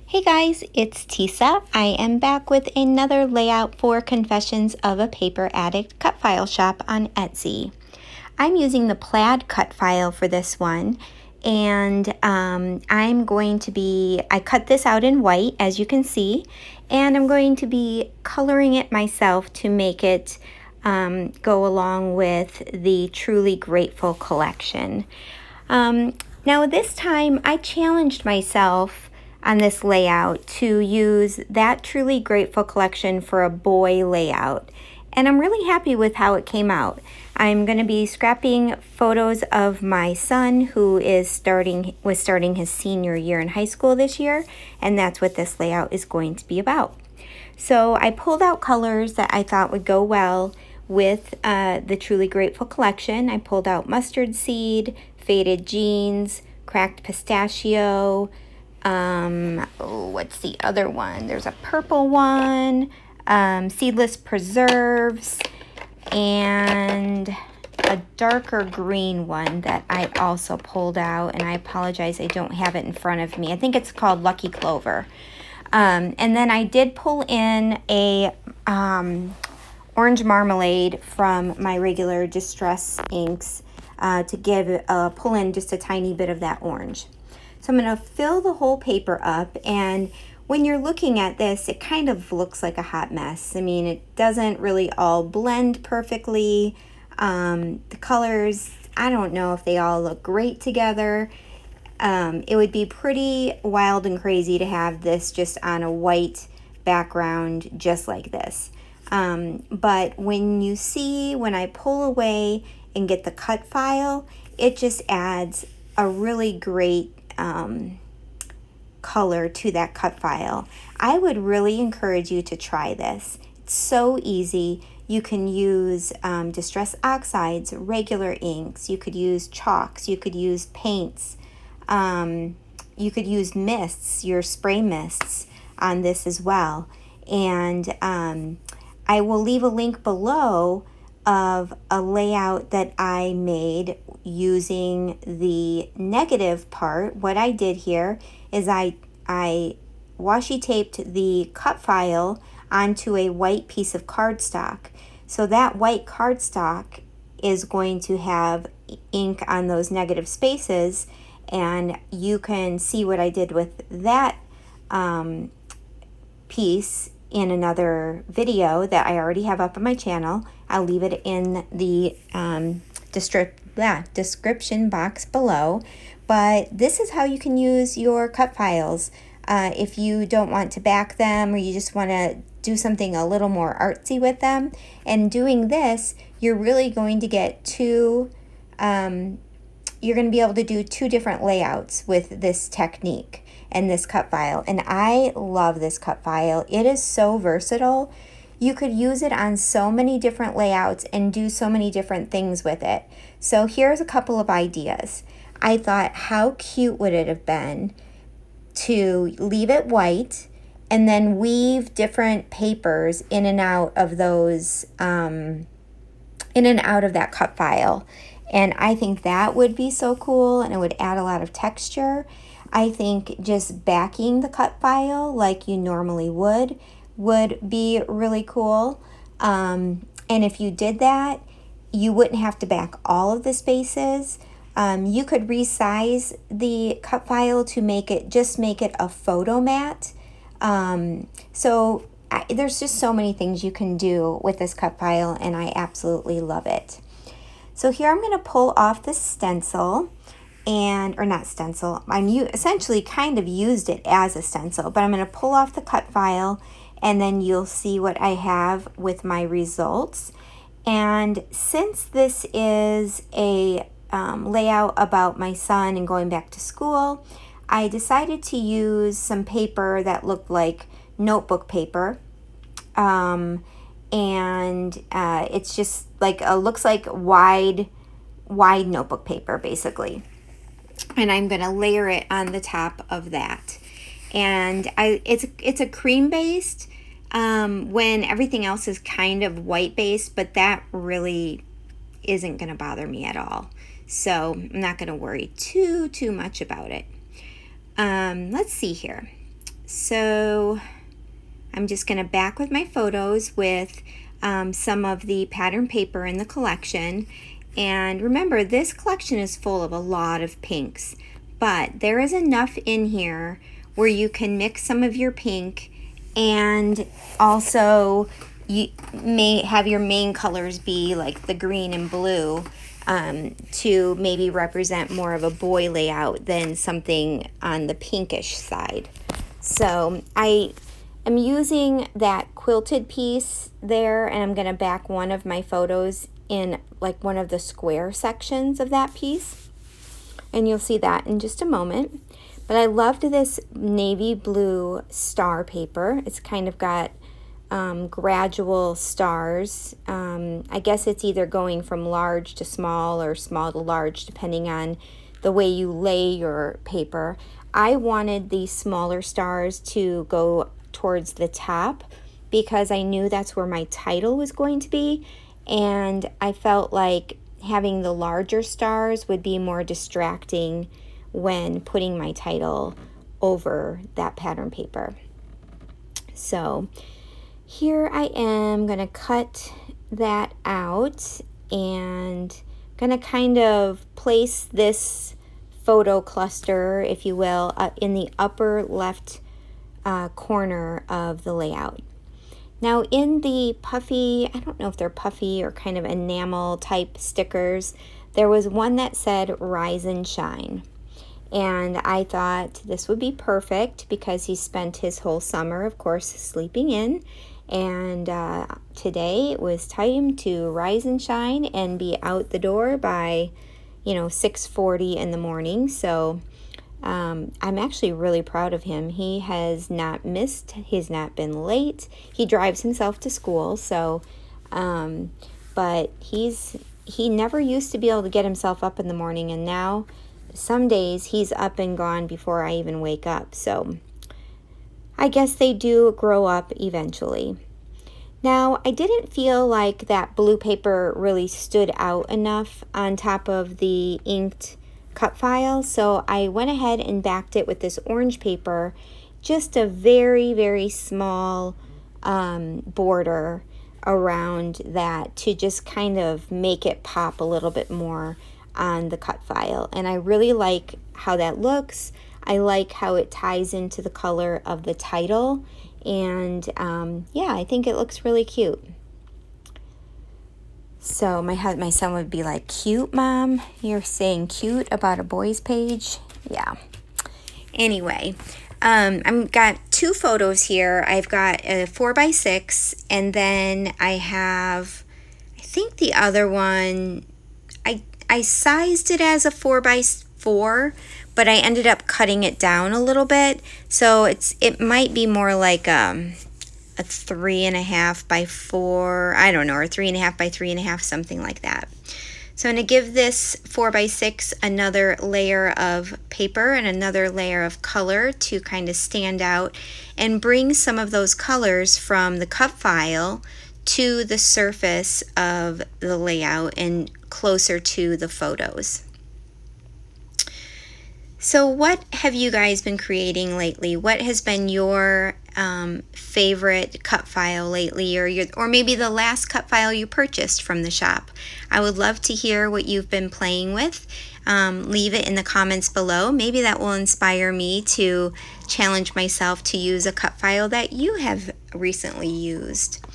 Hey guys, it's Tisa. I am back with another layout for Confessions of a Paper Addict cut file shop on Etsy. I'm using the plaid cut file for this one, and I cut this out in white, as you can see, and I'm going to be coloring it myself to make it go along with the Truly Grateful collection. Now this time I challenged myself on this layout to use that Truly Grateful collection for a boy layout, and I'm really happy with how it came out. I'm going to be scrapping photos of my son who was starting his senior year in high school this year, and that's what this layout is going to be about. So I pulled out colors that I thought would go well with the Truly Grateful collection. I pulled out mustard seed, faded jeans, cracked pistachio, what's the other one? There's a purple one, seedless preserves, and a darker green one that I also pulled out, and I apologize, I don't have it in front of me. I think it's called Lucky Clover. And then I did pull in a orange marmalade from my regular Distress inks to pull in just a tiny bit of that orange. So I'm going to fill the whole paper up, and when you're looking at this, it kind of looks like a hot mess. I mean, it doesn't really all blend perfectly. The colors, I don't know if they all look great together. It would be pretty wild and crazy to have this just on a white background just like this. But when I pull away and get the cut file, it just adds a really great color to that cut file. I would really encourage you to try this. It's so easy. You can use Distress Oxides, regular inks. You could use chalks. You could use paints. You could use mists, your spray mists on this as well. And I will leave a link below of a layout that I made using the negative part. What I did here is I washi taped the cut file onto a white piece of cardstock. So that white cardstock is going to have ink on those negative spaces, and you can see what I did with that piece in another video that I already have up on my channel. I'll leave it in the description box below. But this is how you can use your cut files if you don't want to back them, or you just want to do something a little more artsy with them. And doing this, you're really going to get you're going to be able to do two different layouts with this technique and this cut file. And I love this cut file. It is so versatile. You could use it on so many different layouts and do so many different things with it. So here's a couple of ideas. I thought, how cute would it have been to leave it white and then weave different papers in and out of those, in and out of that cut file. And I think that would be so cool, and it would add a lot of texture. I think just backing the cut file like you normally would be really cool. And if you did that, you wouldn't have to back all of the spaces. You could resize the cut file to make it a photo mat. There's just so many things you can do with this cut file, and I absolutely love it. So here I'm going to pull off the stencil, or not stencil, essentially kind of used it as a stencil, but I'm going to pull off the cut file, and then you'll see what I have with my results. And since this is a layout about my son and going back to school, I decided to use some paper that looked like notebook paper. It's just like looks like wide notebook paper basically, and I'm going to layer it on the top of that. And it's a cream based when everything else is kind of white based, but that really isn't going to bother me at all, so I'm not going to worry too much about it. Let's see here. So I'm just going to back with my photos with some of the pattern paper in the collection. And remember, this collection is full of a lot of pinks, but there is enough in here where you can mix some of your pink, and also you may have your main colors be like the green and blue, to maybe represent more of a boy layout than something on the pinkish side. So I am using that quilted piece there, and I'm going to back one of my photos in like one of the square sections of that piece, and you'll see that in just a moment. But I loved this navy blue star paper. It's kind of got gradual stars. I guess it's either going from large to small or small to large, depending on the way you lay your paper. I wanted these smaller stars to go towards the top because I knew that's where my title was going to be, and I felt like having the larger stars would be more distracting when putting my title over that pattern paper. So here I am going to cut that out and going to kind of place this photo cluster, if you will, in the upper left corner of the layout. Now in the puffy, I don't know if they're puffy or kind of enamel type stickers, there was one that said Rise and Shine. And I thought this would be perfect because he spent his whole summer, of course, sleeping in. And today it was time to rise and shine and be out the door by, 6:40 in the morning. So I'm actually really proud of him. He has not missed. He's not been late. He drives himself to school. So, but he never used to be able to get himself up in the morning, and now some days he's up and gone before I even wake up. So I guess they do grow up eventually. Now, I didn't feel like that blue paper really stood out enough on top of the inked cut file, so I went ahead and backed it with this orange paper, just a very, very small border around that to just kind of make it pop a little bit more on the cut file. And I really like how that looks. I like how it ties into the color of the title, and yeah, I think it looks really cute. So my son would be like, "Cute, Mom? You're saying cute about a boy's page?" Yeah. Anyway, I've got two photos here. I've got a 4x6, and then I have, I think the other one, I sized it as a 4x4, but I ended up cutting it down a little bit. So it might be more like a 3.5 by 4, I don't know, or 3.5 by 3.5, something like that. So I'm going to give this 4x6 another layer of paper and another layer of color to kind of stand out and bring some of those colors from the cut file to the surface of the layout and closer to the photos. So what have you guys been creating lately? What has been your favorite cut file lately, or maybe the last cut file you purchased from the shop? I would love to hear what you've been playing with. Leave it in the comments below. Maybe that will inspire me to challenge myself to use a cut file that you have recently used.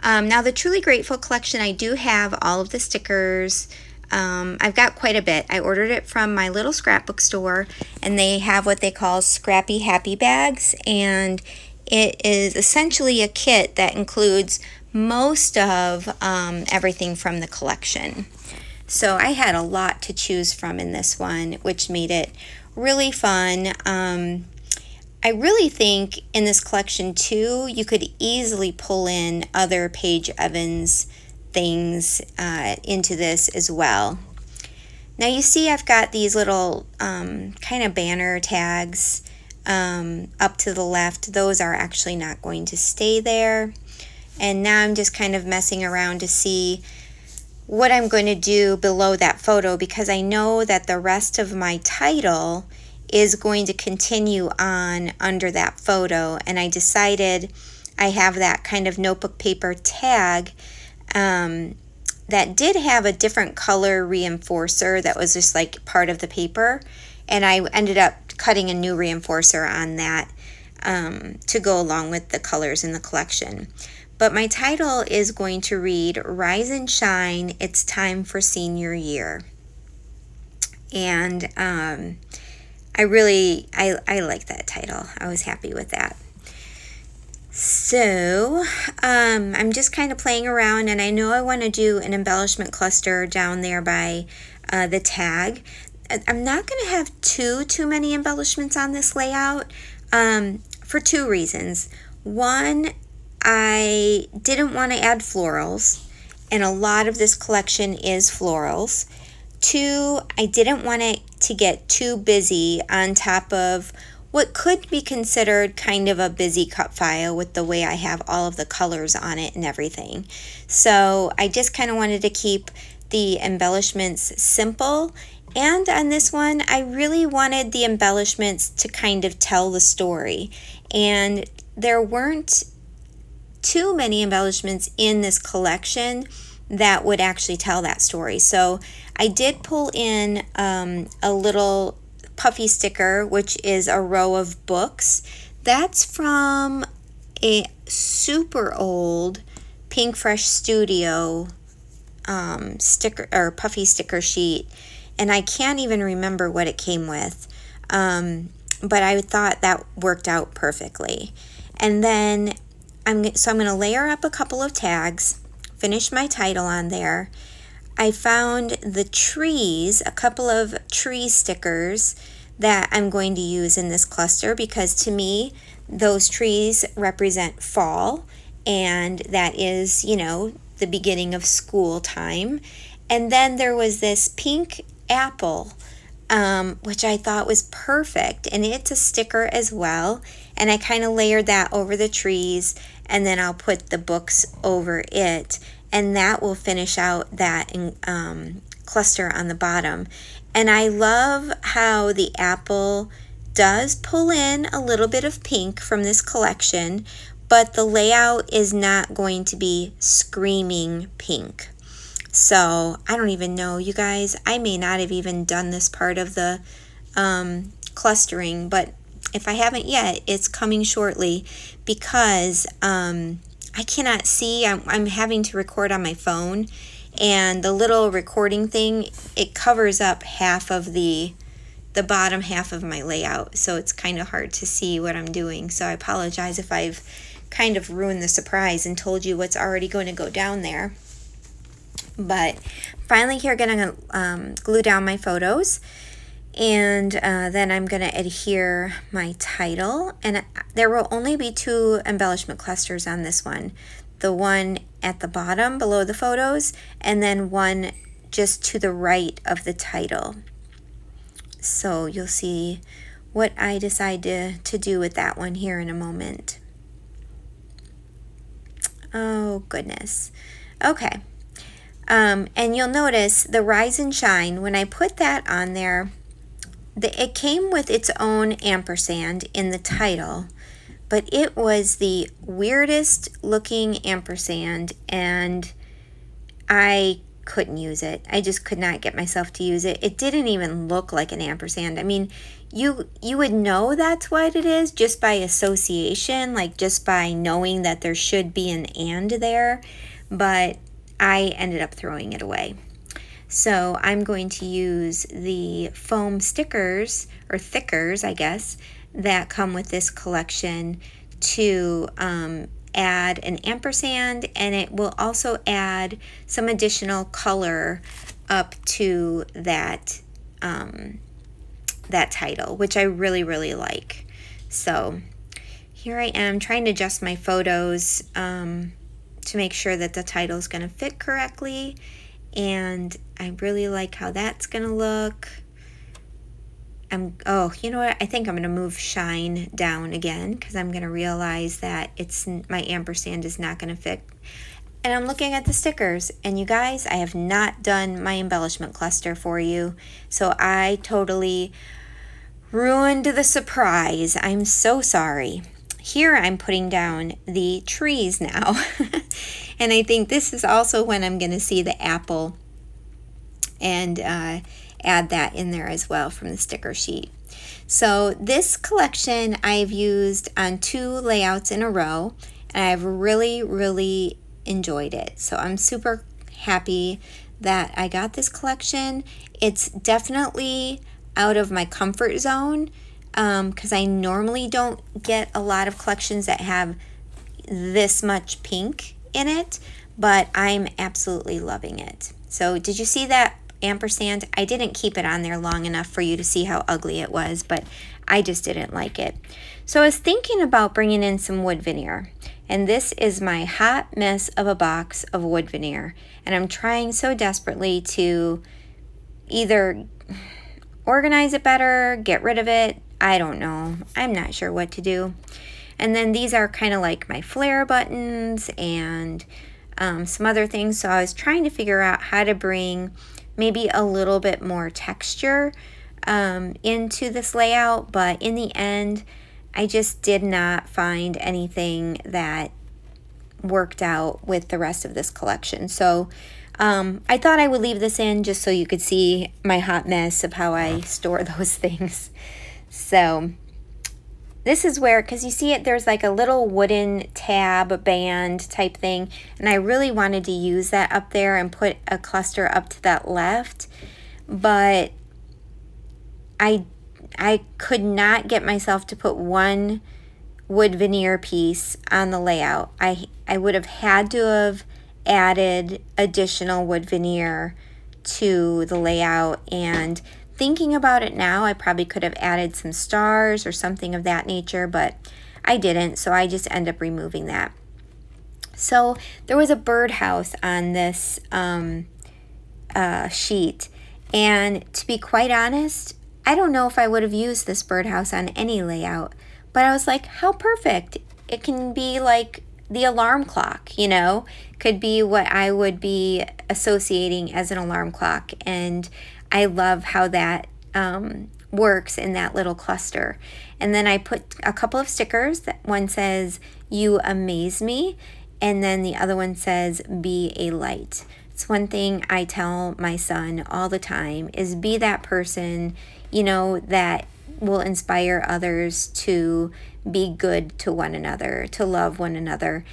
Now the Truly Grateful collection, I do have all of the stickers. I've got quite a bit. I ordered it from my little scrapbook store, and they have what they call Scrappy Happy Bags, and it is essentially a kit that includes most of everything from the collection. So I had a lot to choose from in this one, which made it really fun. I really think in this collection too, you could easily pull in other Paige Evans things into this as well. Now you see I've got these little kind of banner tags up to the left. Those are actually not going to stay there. And now I'm just kind of messing around to see what I'm going to do below that photo, because I know that the rest of my title is going to continue on under that photo. And I decided I have that kind of notebook paper tag that did have a different color reinforcer that was just like part of the paper. And I ended up cutting a new reinforcer on that to go along with the colors in the collection. But my title is going to read, Rise and Shine, It's Time for Senior Year. And I like that title. I was happy with that. So I'm just kind of playing around, and I know I want to do an embellishment cluster down there by the tag. I'm not going to have too many embellishments on this layout for two reasons. One, I didn't want to add florals, and a lot of this collection is florals. Two, I didn't want it to get too busy on top of what could be considered kind of a busy cut file with the way I have all of the colors on it and everything. So I just kind of wanted to keep the embellishments simple. And on this one, I really wanted the embellishments to kind of tell the story. And there weren't too many embellishments in this collection that would actually tell that story. So I did pull in a little puffy sticker, which is a row of books. That's from a super old Pink Fresh Studio sticker or puffy sticker sheet, and I can't even remember what it came with, but I thought that worked out perfectly. And then I'm going to layer up a couple of tags, finish my title on there. I found the trees, a couple of tree stickers that I'm going to use in this cluster, because to me those trees represent fall, and that is, you know, the beginning of school time. And then there was this pink apple, which I thought was perfect, and it's a sticker as well, and I kind of layered that over the trees, and then I'll put the books over it, and that will finish out that cluster on the bottom. And I love how the apple does pull in a little bit of pink from this collection, but the layout is not going to be screaming pink. So I don't even know, you guys, I may not have even done this part of the clustering, but if I haven't yet, it's coming shortly, because I cannot see. I'm having to record on my phone, and the little recording thing, it covers up half of the bottom half of my layout, so it's kind of hard to see what I'm doing. So I apologize if I've kind of ruined the surprise and told you what's already going to go down there. But finally here, going to glue down my photos, and then I'm going to adhere my title. And there will only be 2 embellishment clusters on this one. The one at the bottom below the photos, and then one just to the right of the title. So you'll see what I decide to do with that one here in a moment. Oh goodness. Okay. And you'll notice the Rise and Shine, when I put that on there, it came with its own ampersand in the title, but it was the weirdest looking ampersand, and I couldn't use it. I just could not get myself to use it. It didn't even look like an ampersand. I mean, you would know that's what it is just by association, like just by knowing that there should be an and there, but I ended up throwing it away. So I'm going to use the foam stickers, or thickers, I guess, that come with this collection to add an ampersand, and it will also add some additional color up to that that title, which I really, really like. So here I am trying to adjust my photos to make sure that the title is going to fit correctly, and I really like how that's going to look. Oh, you know what? I think I'm going to move Shine down again, because I'm going to realize that my ampersand is not going to fit. And I'm looking at the stickers, and you guys, I have not done my embellishment cluster for you, so I totally ruined the surprise. I'm so sorry. Here I'm putting down the trees now. And I think this is also when I'm going to see the apple and add that in there as well from the sticker sheet. So this collection I've used on 2 layouts in a row, and I've really enjoyed it. So I'm super happy that I got this collection. It's definitely out of my comfort zone because I normally don't get a lot of collections that have this much pink in it, but I'm absolutely loving it. So did you see that ampersand? I didn't keep it on there long enough for you to see how ugly it was, but I just didn't like it. So I was thinking about bringing in some wood veneer, and this is my hot mess of a box of wood veneer, and I'm trying so desperately to either organize it better, get rid of it. I don't know. I'm not sure what to do. And then these are kind of like my flare buttons and some other things. So I was trying to figure out how to bring maybe a little bit more texture into this layout, but in the end, I just did not find anything that worked out with the rest of this collection. So I thought I would leave this in just so you could see my hot mess of how I store those things. So this is where, because you see it, there's like a little wooden tab band type thing, and I really wanted to use that up there and put a cluster up to that left, but I could not get myself to put one wood veneer piece on the layout. I would have had to have added additional wood veneer to the layout, and thinking about it now, I probably could have added some stars or something of that nature, but I didn't, so I just end up removing that. So there was a birdhouse on this sheet, and to be quite honest, I don't know if I would have used this birdhouse on any layout, but I was like, how perfect. It can be like the alarm clock, you know, could be what I would be associating as an alarm clock, and I love how that works in that little cluster. And then I put a couple of stickers. That one says, "You amaze me," and then the other one says, "Be a light." It's one thing I tell my son all the time is be that person, you know, that will inspire others to be good to one another, to love one another.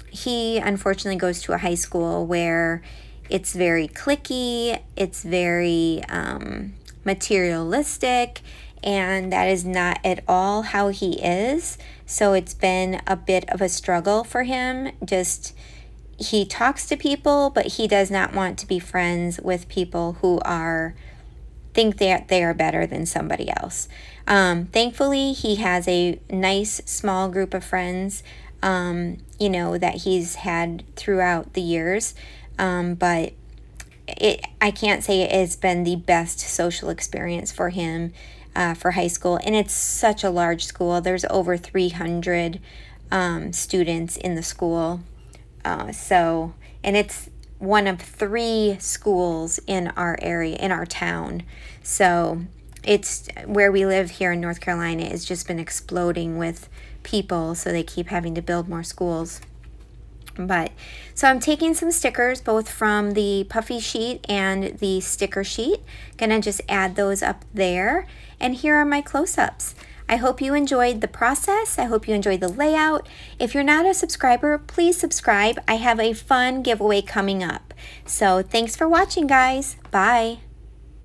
He unfortunately goes to a high school where it's very cliquey, it's very materialistic, and that is not at all how he is. So it's been a bit of a struggle for him. Just, he talks to people, but he does not want to be friends with people who think that they are better than somebody else. Thankfully, he has a nice small group of friends, you know, that he's had throughout the years. But I can't say it's been the best social experience for him for high school. And it's such a large school. There's over 300 students in the school. And it's one of 3 schools in our area, in our town. So it's where we live here in North Carolina. It's just been exploding with people, so they keep having to build more schools. So I'm taking some stickers both from the puffy sheet and the sticker sheet. Gonna just add those up there. And here are my close-ups. I hope you enjoyed the process. I hope you enjoyed the layout. If you're not a subscriber, please subscribe. I have a fun giveaway coming up. So thanks for watching, guys. Bye.